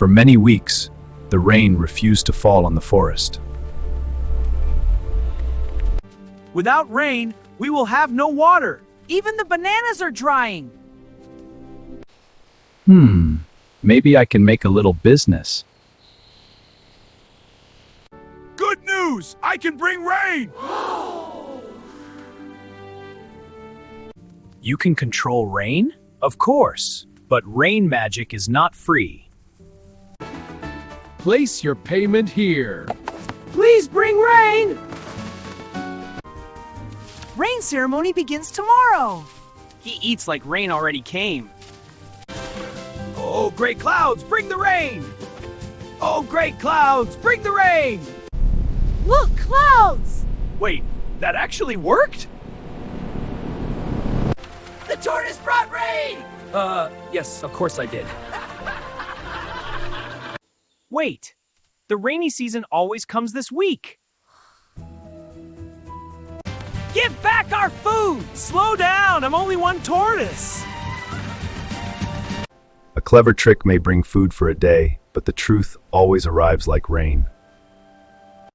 For many weeks, the rain refused to fall on the forest. Without rain, we will have no water. Even the bananas are drying. Maybe I can make a little business. Good news! I can bring rain! You can control rain? Of course, but rain magic is not free. Place your payment here. Please bring rain! Rain ceremony begins tomorrow. He eats like rain already came. Oh, great clouds, bring the rain! Oh, great clouds, bring the rain! Look, clouds! Wait, that actually worked? The tortoise brought rain! Yes, of course I did. Wait, the rainy season always comes this week. Give back our food! Slow down, I'm only one tortoise. A clever trick may bring food for a day, but the truth always arrives like rain.